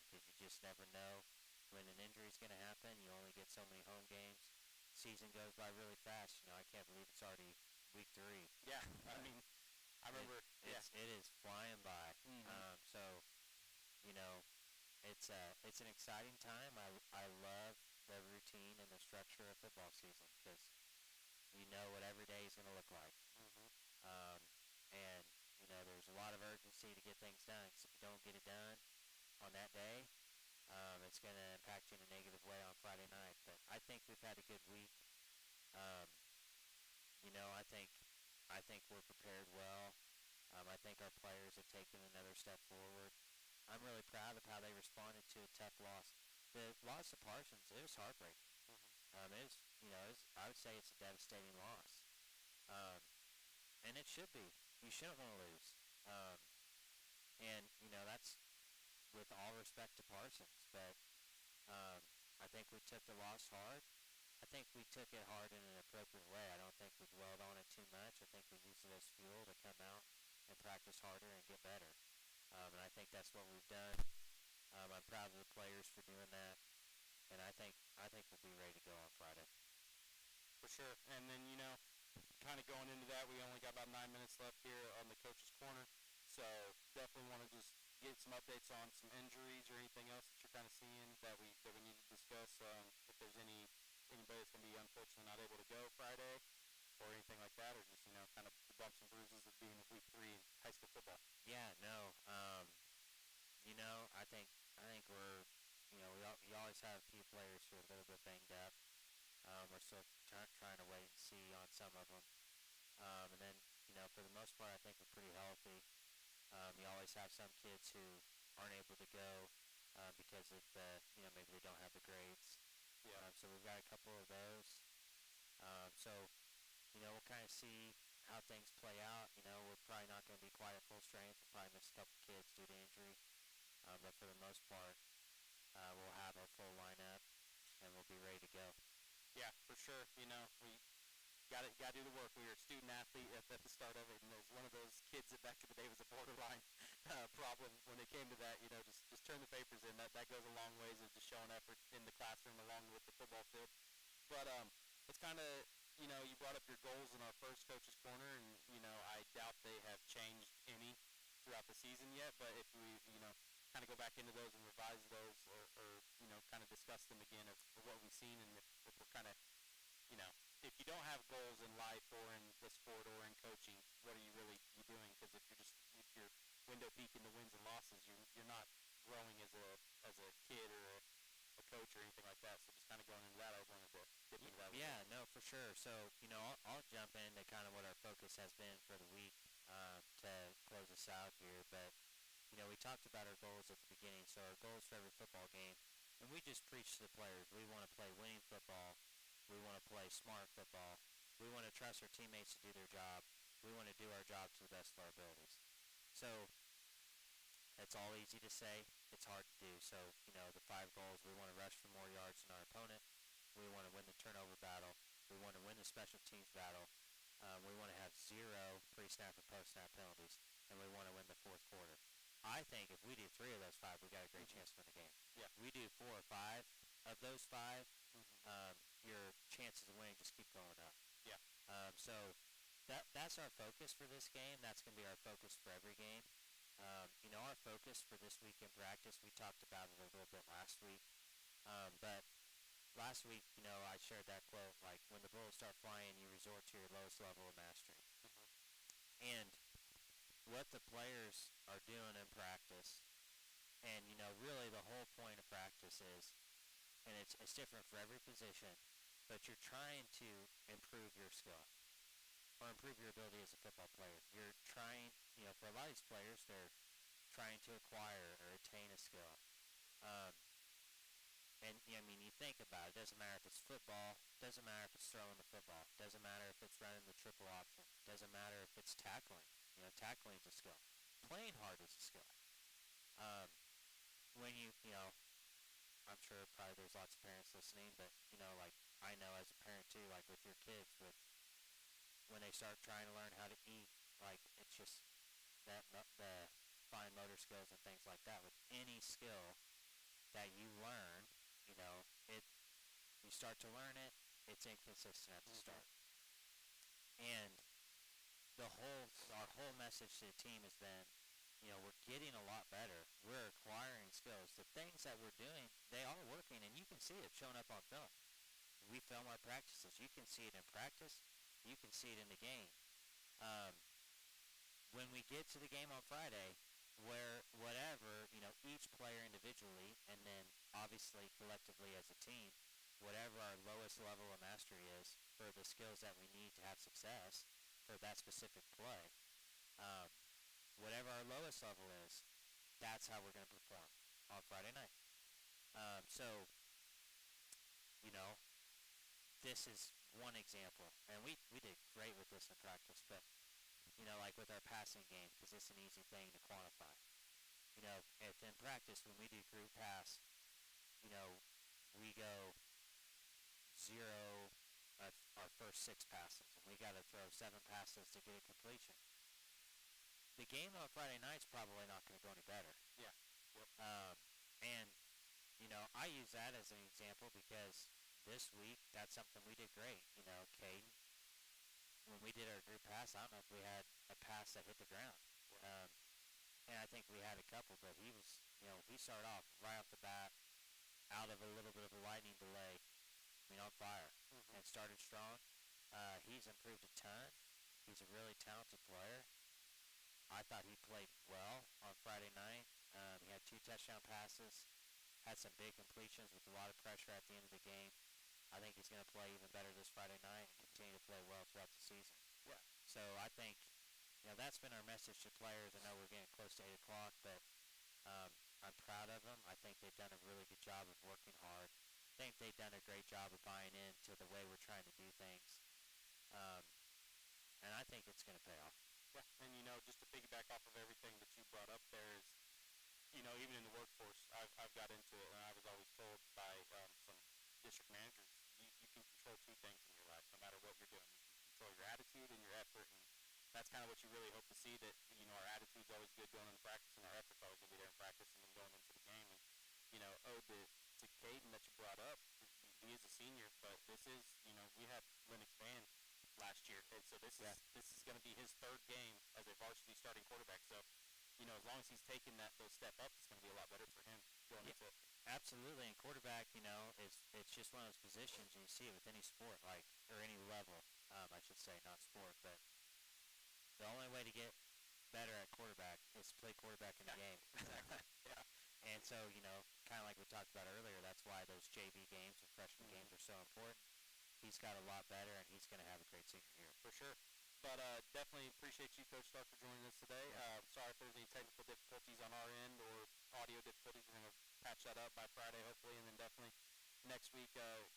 because you just never know when an injury is going to happen. You only get so many home games. Season goes by really fast. You know, I can't believe it's already week 3. Yeah, I mean, I remember. It is flying by. Mm-hmm. So, you know, it's an exciting time. I love the routine and the structure of football season because you know what every day is going to look like. Mm-hmm. And, you know, there's a lot of urgency to get things done because if you don't get it done on that day, it's going to impact you in a negative way on Friday night. But I think we've had a good week. You know, I think we're prepared well. I think our players have taken another step forward. I'm really proud of how they responded to a tough loss. The loss of Parsons, it was heartbreaking. It was, I would say it's a devastating loss. And it should be. You shouldn't want to lose. And that's with all respect to Parsons, but I think we took the loss hard. I think we took it hard in an appropriate way. I don't think we dwelled on it too much. I think we used it as fuel to come out and practice harder and get better. And I think that's what we've done. I'm proud of the players for doing that, and I think we'll be ready to go on Friday. For sure. And then, kind of going into that, we only got about 9 minutes left here on the coach's corner. So definitely want to just get some updates on some injuries or anything else that you're kind of seeing that we need to discuss. If there's anybody that's going to be unfortunately not able to go Friday or anything like that, or just kind of the bumps and bruises of being week 3 in high school football. Yeah, no. I think we're we always have a few players who are a little bit banged up. We're still trying to wait and see on some of them. And then, for the most part, I think we're pretty healthy. You always have some kids who aren't able to go because of maybe they don't have the grades. Yeah. So we've got a couple of those. So we'll kind of see how things play out. We're probably not going to be quite at full strength. We'll probably miss a couple kids due to injury. But for the most part, we'll have our full lineup, and we'll be ready to go. Yeah, for sure. We got to do the work. We were a student athlete at the start of it, and it was one of those kids that back in the day was a borderline problem when it came to that. Just turn the papers in. That goes a long ways of just showing effort in the classroom along with the football field. But it's kind of you brought up your goals in our first coach's corner, and I doubt they have changed any throughout the season yet. But if we kind of go back into those and revise those, or kind of discuss them again of what we've seen, and if we're kind of if you don't have goals in life or in the sport or in coaching, what are you really doing? Because if you're window peeking the wins and losses, you're not growing as a kid or a coach or anything like that. So just kind of going into that, I wanted to dip into that. Yeah, no, for sure. So I'll jump into kind of what our focus has been for the week to close us out here. But we talked about our goals at the beginning. So our goals for every football game, and we just preach to the players. We want to play winning football. We want to play smart football. We want to trust our teammates to do their job. We want to do our job to the best of our abilities. So it's all easy to say. It's hard to do. So, the 5 goals, we want to rush for more yards than our opponent. We want to win the turnover battle. We want to win the special teams battle. We want to have 0 pre-snap and post-snap penalties. And we want to win the fourth quarter. I think if we do 3 of those 5, we got a great chance to win the game. Yeah. We do 4 or 5 of those 5, your chances of winning just keep going up. Yeah. So that's our focus for this game. That's going to be our focus for every game. Our focus for this week in practice, we talked about it a little bit last week. But last week, I shared that quote, like, when the bullets start flying, you resort to your lowest level of mastery. And what the players are doing in practice, and, really the whole point of practice is, and it's different for every position, but you're trying to improve your skill or improve your ability as a football player. You're trying, for a lot of these players, they're trying to acquire or attain a skill. And, you think about it. It doesn't matter if it's football. Doesn't matter if it's throwing the football. Doesn't matter if it's running the triple option. Doesn't matter if it's tackling. Tackling is a skill. Playing hard is a skill. When I'm sure probably there's lots of parents listening, but, like I know as a parent too, like with your kids, when they start trying to learn how to eat, like it's just the fine motor skills and things like that. With any skill that you learn, you start to learn it, it's inconsistent at the start. And our whole message to the team has been, we're getting a lot better. We're acquiring skills. The things that we're doing, they are working, and you can see it showing up on film. We film our practices. You can see it in practice. You can see it in the game. When we get to the game on Friday, where whatever, each player individually, and then obviously collectively as a team, whatever our lowest level of mastery is for the skills that we need to have success for that specific play, whatever our lowest level is, that's how we're going to perform on Friday night. So, you know, this is one example, and we did great with this in practice, but, you know, like with our passing game, because it's an easy thing to quantify. You know, if in practice when we do group pass, you know, we go 0 our first 6 passes, and we got to throw 7 passes to get a completion. The game on Friday night's probably not going to go any better. Yeah. Yep. And, you know, I use that as an example because this week, that's something we did great. You know, Caden, when we did our group pass, I don't know if we had a pass that hit the ground. And I think we had a couple, but he was, you know, he started off right off the bat, out of a little bit of a lightning delay, I mean, on fire, and started strong. He's improved a ton. He's a really talented player. I thought he played well on Friday night. He had 2 touchdown passes, had some big completions with a lot of pressure at the end of the game. I think he's going to play even better this Friday night and continue to play well throughout the season. Yeah. So I think, you know, that's been our message to players. I know we're getting close to 8 o'clock, but I'm proud of them. I think they've done a really good job of working hard. I think they've done a great job of buying into the way we're trying to do things. And I think it's going to pay off. Yeah, and you know, just to piggyback off of everything that you brought up there is, you know, even in the workforce, I've got into it, and I was always told by some district managers, you can control 2 things in your life, no matter what you're doing. You can control your attitude and your effort, and that's kind of what you really hope to see, that, you know, our attitude's always good going into practice, and our effort's always going to be there in practice and then going into the game. And, you know, to Caden that you brought up, he is a senior, but this is, you know, we had Lennox Van last year, and so this is going to be his 3rd game as a varsity starting quarterback. So, you know, as long as he's taking those step up, it's going to be a lot better for him going into it. Absolutely, and quarterback, you know, it's just one of those positions, and you see it with any sport, like, or any level, I should say, not sport, but the only way to get better at quarterback is to play quarterback in the game. Exactly. Yeah. And so, you know, kind of like we talked about earlier, that's why those JV games and freshman games are so important. He's got a lot better, and he's going to have a great senior year. For sure. But definitely appreciate you, Coach Stark, for joining us today. Sorry if there's any technical difficulties on our end or audio difficulties. We're going to patch that up by Friday, hopefully, and then definitely next week,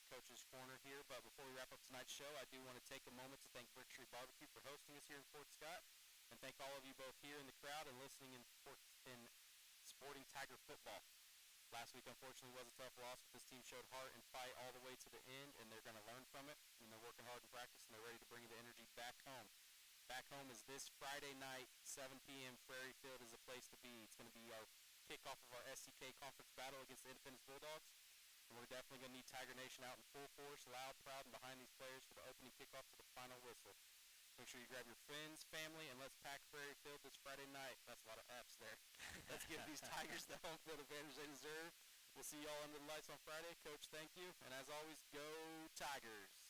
Coach's Corner here. But before we wrap up tonight's show, I do want to take a moment to thank Brickstreet BBQ for hosting us here in Fort Scott, and thank all of you both here in the crowd and listening in supporting Tiger football. Last week, unfortunately, was a tough loss, but this team showed heart and fight all the way to the end, and they're going to learn from it, and they're working hard in practice, and they're ready to bring the energy back home. Back home is this Friday night, 7 p.m. Prairie Field is the place to be. It's going to be our kickoff of our SCK conference battle against the Independence Bulldogs, and we're definitely going to need Tiger Nation out in full force, loud, proud, and behind these players for the opening kickoff to the final whistle. Make sure you grab your friends, family, and let's pack Prairie Field this Friday night. That's a lot of F's there. Let's give these Tigers the home field advantage they deserve. We'll see y'all under the lights on Friday. Coach, thank you. And as always, go Tigers.